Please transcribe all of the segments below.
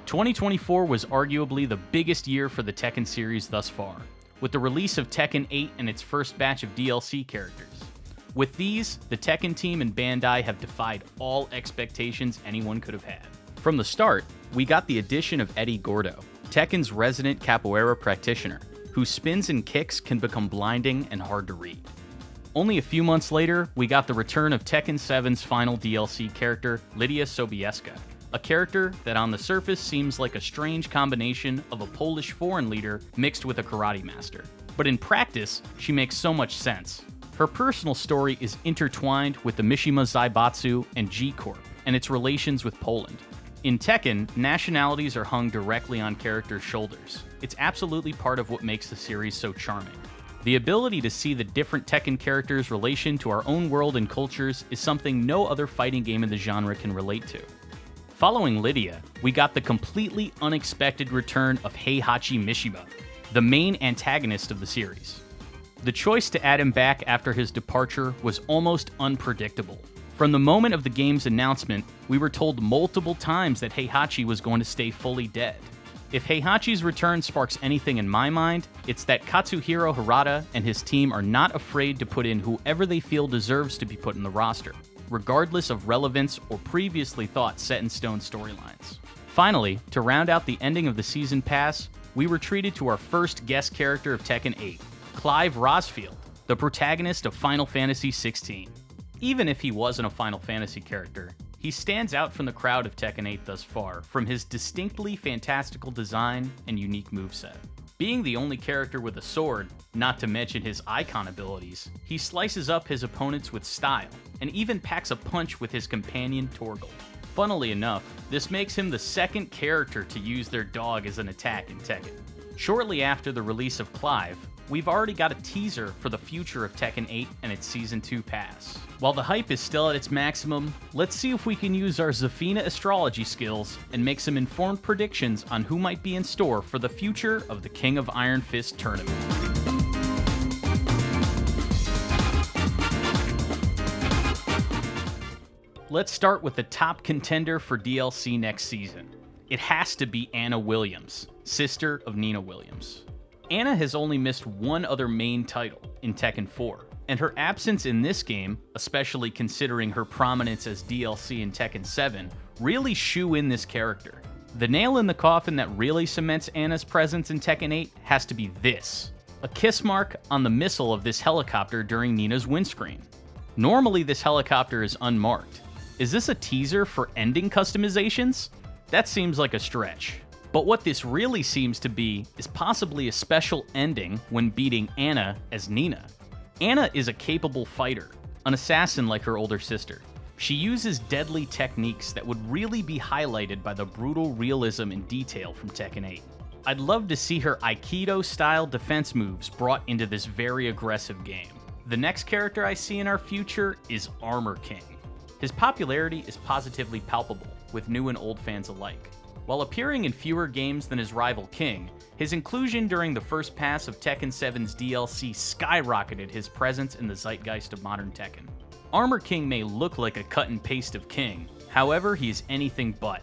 2024 was arguably the biggest year for the Tekken series thus far, with the release of Tekken 8 and its first batch of DLC characters. With these, the Tekken team and Bandai have defied all expectations anyone could have had. From the start, we got the addition of Eddie Gordo, Tekken's resident capoeira practitioner, whose spins and kicks can become blinding and hard to read. Only a few months later, we got the return of Tekken 7's final DLC character, Lydia Sobieska, a character that on the surface seems like a strange combination of a Polish foreign leader mixed with a karate master. But in practice, she makes so much sense. Her personal story is intertwined with the Mishima Zaibatsu and G-Corp, and its relations with Poland. In Tekken, nationalities are hung directly on characters' shoulders. It's absolutely part of what makes the series so charming. The ability to see the different Tekken characters' relation to our own world and cultures is something no other fighting game in the genre can relate to. Following Lydia, we got the completely unexpected return of Heihachi Mishima, the main antagonist of the series. The choice to add him back after his departure was almost unpredictable. From the moment of the game's announcement, we were told multiple times that Heihachi was going to stay fully dead. If Heihachi's return sparks anything in my mind, it's that Katsuhiro Harada and his team are not afraid to put in whoever they feel deserves to be put in the roster, regardless of relevance or previously thought set-in-stone storylines. Finally, to round out the ending of the Season Pass, we were treated to our first guest character of Tekken 8, Clive Rosfield, the protagonist of Final Fantasy XVI. Even if he wasn't a Final Fantasy character, he stands out from the crowd of Tekken 8 thus far from his distinctly fantastical design and unique moveset. Being the only character with a sword, not to mention his icon abilities, he slices up his opponents with style, and even packs a punch with his companion Torgal. Funnily enough, this makes him the second character to use their dog as an attack in Tekken. Shortly after the release of Clive, we've already got a teaser for the future of Tekken 8 and its Season 2 pass. While the hype is still at its maximum, let's see if we can use our Zafina astrology skills and make some informed predictions on who might be in store for the future of the King of Iron Fist tournament. Let's start with the top contender for DLC next season. It has to be Anna Williams, sister of Nina Williams. Anna has only missed one other main title, in Tekken 4, and her absence in this game, especially considering her prominence as DLC in Tekken 7, really shoe in this character. The nail in the coffin that really cements Anna's presence in Tekken 8 has to be this: a kiss mark on the missile of this helicopter during Nina's windscreen. Normally this helicopter is unmarked. Is this a teaser for ending customizations? That seems like a stretch. But what this really seems to be is possibly a special ending when beating Anna as Nina. Anna is a capable fighter, an assassin like her older sister. She uses deadly techniques that would really be highlighted by the brutal realism and detail from Tekken 8. I'd love to see her Aikido-style defense moves brought into this very aggressive game. The next character I see in our future is Armor King. His popularity is positively palpable, with new and old fans alike. While appearing in fewer games than his rival King, his inclusion during the first pass of Tekken 7's DLC skyrocketed his presence in the zeitgeist of modern Tekken. Armor King may look like a cut and paste of King, however he is anything but.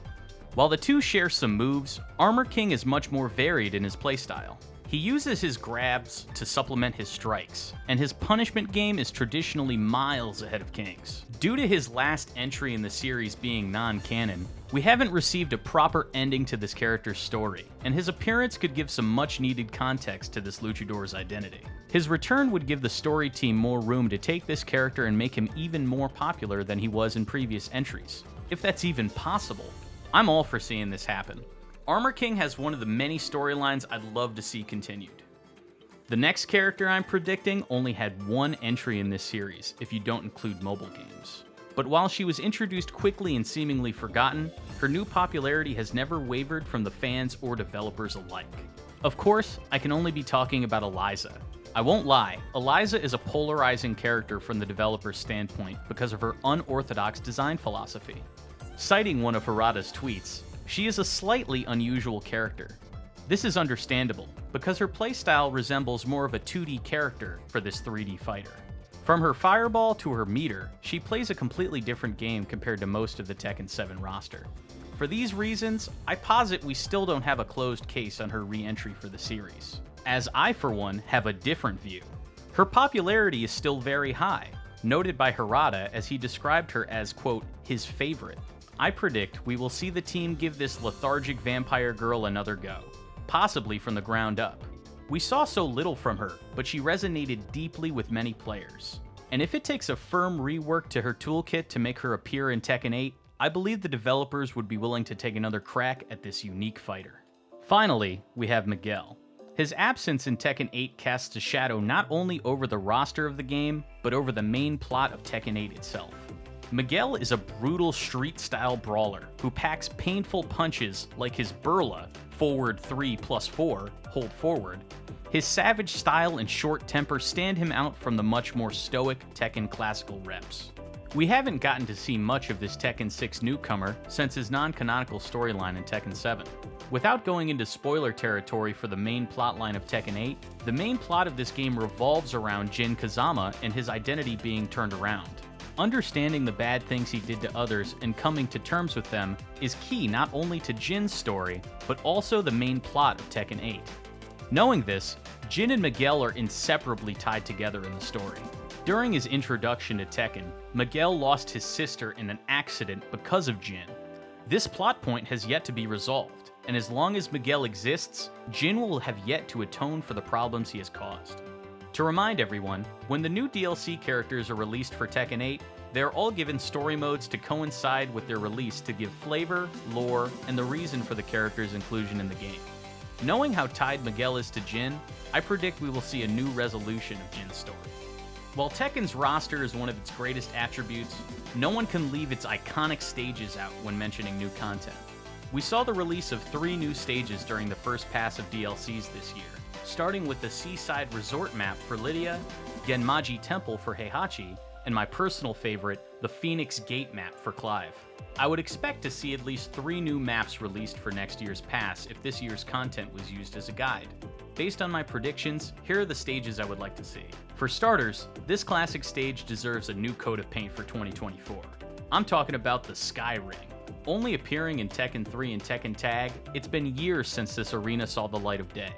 While the two share some moves, Armor King is much more varied in his playstyle. He uses his grabs to supplement his strikes, and his punishment game is traditionally miles ahead of King's. Due to his last entry in the series being non-canon, we haven't received a proper ending to this character's story, and his appearance could give some much-needed context to this luchador's identity. His return would give the story team more room to take this character and make him even more popular than he was in previous entries. If that's even possible, I'm all for seeing this happen. Armor King has one of the many storylines I'd love to see continued. The next character I'm predicting only had one entry in this series, if you don't include mobile games. But while she was introduced quickly and seemingly forgotten, her new popularity has never wavered from the fans or developers alike. Of course, I can only be talking about Eliza. I won't lie, Eliza is a polarizing character from the developer's standpoint because of her unorthodox design philosophy. Citing one of Harada's tweets, she is a slightly unusual character. This is understandable, because her playstyle resembles more of a 2D character for this 3D fighter. From her fireball to her meter, she plays a completely different game compared to most of the Tekken 7 roster. For these reasons, I posit we still don't have a closed case on her re-entry for the series, as I, for one, have a different view. Her popularity is still very high, noted by Harada as he described her as, quote, his favorite. I predict we will see the team give this lethargic vampire girl another go, possibly from the ground up. We saw so little from her, but she resonated deeply with many players. And if it takes a firm rework to her toolkit to make her appear in Tekken 8, I believe the developers would be willing to take another crack at this unique fighter. Finally, we have Miguel. His absence in Tekken 8 casts a shadow not only over the roster of the game, but over the main plot of Tekken 8 itself. Miguel is a brutal street-style brawler who packs painful punches like his Burla, forward 3+4, hold forward. His savage style and short temper stand him out from the much more stoic Tekken classical reps. We haven't gotten to see much of this Tekken 6 newcomer since his non-canonical storyline in Tekken 7. Without going into spoiler territory for the main plotline of Tekken 8, the main plot of this game revolves around Jin Kazama and his identity being turned around. Understanding the bad things he did to others and coming to terms with them is key not only to Jin's story, but also the main plot of Tekken 8. Knowing this, Jin and Miguel are inseparably tied together in the story. During his introduction to Tekken, Miguel lost his sister in an accident because of Jin. This plot point has yet to be resolved, and as long as Miguel exists, Jin will have yet to atone for the problems he has caused. To remind everyone, when the new DLC characters are released for Tekken 8, they are all given story modes to coincide with their release to give flavor, lore, and the reason for the character's inclusion in the game. Knowing how tied Miguel is to Jin, I predict we will see a new resolution of Jin's story. While Tekken's roster is one of its greatest attributes, no one can leave its iconic stages out when mentioning new content. We saw the release of 3 new stages during the first pass of DLCs this year, starting with the Seaside Resort map for Lydia, Genmaji Temple for Heihachi, and my personal favorite, the Phoenix Gate map for Clive. I would expect to see at least 3 new maps released for next year's pass if this year's content was used as a guide. Based on my predictions, here are the stages I would like to see. For starters, this classic stage deserves a new coat of paint for 2024. I'm talking about the Sky Ring. Only appearing in Tekken 3 and Tekken Tag, it's been years since this arena saw the light of day.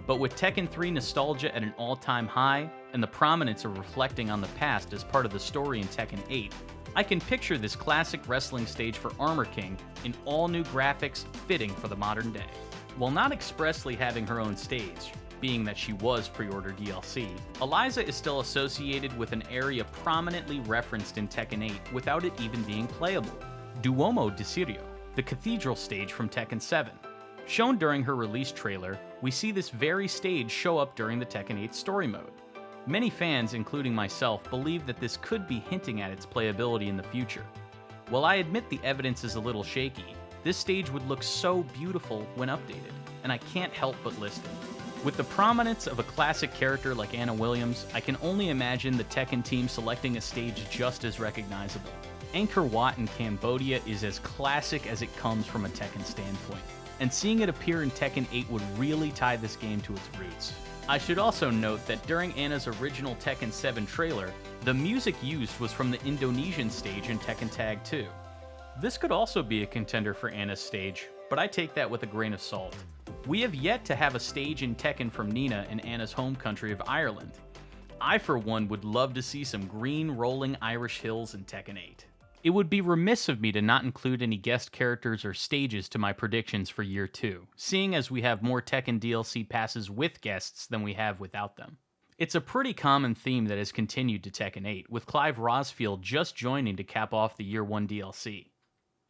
But with Tekken 3 nostalgia at an all-time high, and the prominence of reflecting on the past as part of the story in Tekken 8, I can picture this classic wrestling stage for Armor King in all new graphics fitting for the modern day. While not expressly having her own stage, being that she was pre-order DLC, Eliza is still associated with an area prominently referenced in Tekken 8 without it even being playable. Duomo di Sirio, the cathedral stage from Tekken 7. Shown during her release trailer, we see this very stage show up during the Tekken 8 story mode. Many fans, including myself, believe that this could be hinting at its playability in the future. While I admit the evidence is a little shaky, this stage would look so beautiful when updated, and I can't help but list it. With the prominence of a classic character like Anna Williams, I can only imagine the Tekken team selecting a stage just as recognizable. Angkor Wat in Cambodia is as classic as it comes from a Tekken standpoint, and seeing it appear in Tekken 8 would really tie this game to its roots. I should also note that during Anna's original Tekken 7 trailer, the music used was from the Indonesian stage in Tekken Tag 2. This could also be a contender for Anna's stage, but I take that with a grain of salt. We have yet to have a stage in Tekken from Nina in Anna's home country of Ireland. I, for one, would love to see some green rolling Irish hills in Tekken 8. It would be remiss of me to not include any guest characters or stages to my predictions for Year 2, seeing as we have more Tekken DLC passes with guests than we have without them. It's a pretty common theme that has continued to Tekken 8, with Clive Rosfield just joining to cap off the Year 1 DLC.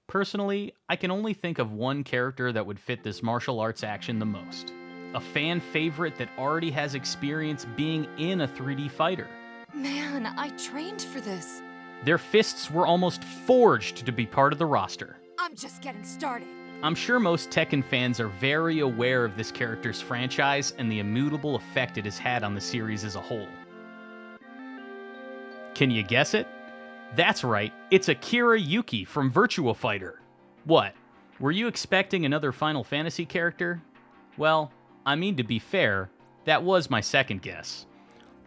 Personally, I can only think of one character that would fit this martial arts action the most. A fan favorite that already has experience being in a 3D fighter. Man, I trained for this. Their fists were almost forged to be part of the roster. I'm just getting started. I'm sure most Tekken fans are very aware of this character's franchise and the immutable effect it has had on the series as a whole. Can you guess it? That's right, it's Akira Yuki from Virtua Fighter. What? Were you expecting another Final Fantasy character? Well, I mean, to be fair, that was my second guess.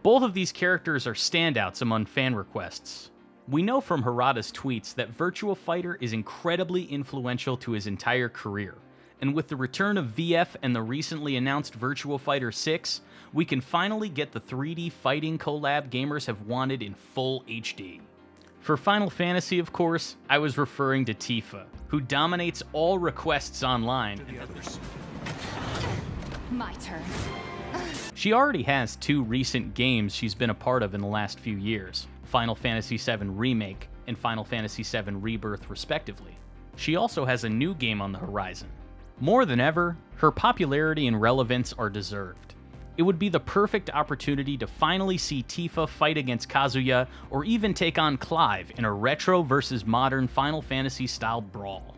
Both of these characters are standouts among fan requests. We know from Harada's tweets that Virtua Fighter is incredibly influential to his entire career, and with the return of VF and the recently announced Virtua Fighter 6, we can finally get the 3D fighting collab gamers have wanted in full HD. For Final Fantasy, of course, I was referring to Tifa, who dominates all requests online. My turn. She already has 2 recent games she's been a part of in the last few years, Final Fantasy VII Remake and Final Fantasy VII Rebirth respectively. She also has a new game on the horizon. More than ever, her popularity and relevance are deserved. It would be the perfect opportunity to finally see Tifa fight against Kazuya or even take on Clive in a retro versus modern Final Fantasy style brawl.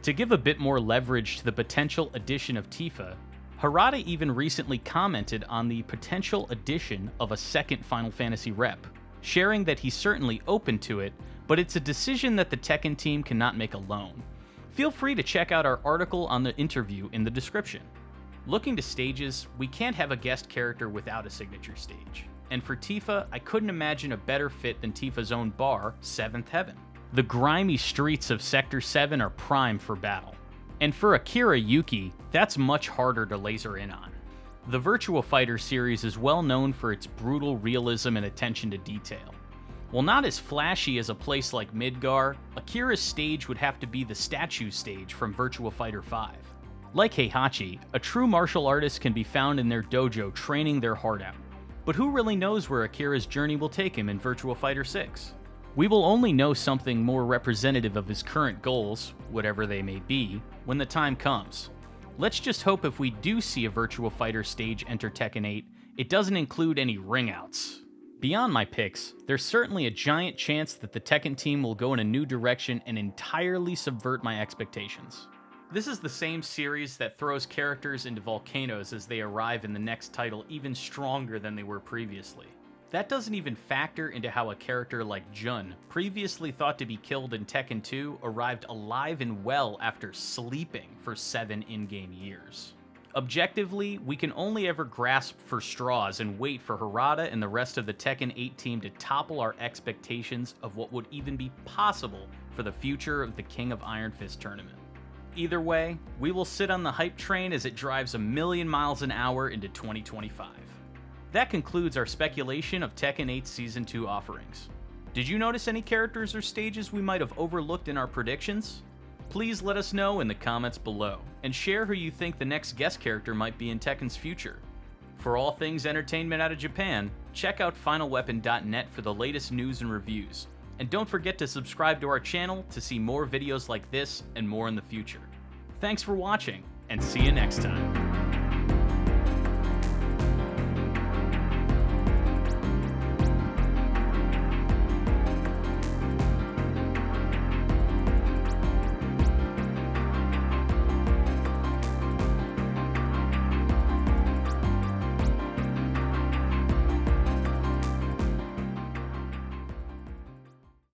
To give a bit more leverage to the potential addition of Tifa, Harada even recently commented on the potential addition of a second Final Fantasy rep, sharing that he's certainly open to it, but it's a decision that the Tekken team cannot make alone. Feel free to check out our article on the interview in the description. Looking to stages, we can't have a guest character without a signature stage. And for Tifa, I couldn't imagine a better fit than Tifa's own bar, 7th Heaven. The grimy streets of Sector 7 are prime for battle. And for Akira Yuki, that's much harder to laser in on. The Virtua Fighter series is well known for its brutal realism and attention to detail. While not as flashy as a place like Midgar, Akira's stage would have to be the statue stage from Virtua Fighter 5. Like Heihachi, a true martial artist can be found in their dojo training their heart out. But who really knows where Akira's journey will take him in Virtua Fighter 6? We will only know something more representative of his current goals, whatever they may be, when the time comes. Let's just hope if we do see a Virtua Fighter stage enter Tekken 8, it doesn't include any ring-outs. Beyond my picks, there's certainly a giant chance that the Tekken team will go in a new direction and entirely subvert my expectations. This is the same series that throws characters into volcanoes as they arrive in the next title even stronger than they were previously. That doesn't even factor into how a character like Jun, previously thought to be killed in Tekken 2, arrived alive and well after sleeping for 7 in-game years. Objectively, we can only ever grasp for straws and wait for Harada and the rest of the Tekken 8 team to topple our expectations of what would even be possible for the future of the King of Iron Fist tournament. Either way, we will sit on the hype train as it drives a million miles an hour into 2025. That concludes our speculation of Tekken 8's Season 2 offerings. Did you notice any characters or stages we might have overlooked in our predictions? Please let us know in the comments below, and share who you think the next guest character might be in Tekken's future. For all things entertainment out of Japan, check out FinalWeapon.net for the latest news and reviews. And don't forget to subscribe to our channel to see more videos like this and more in the future. Thanks for watching, and see you next time.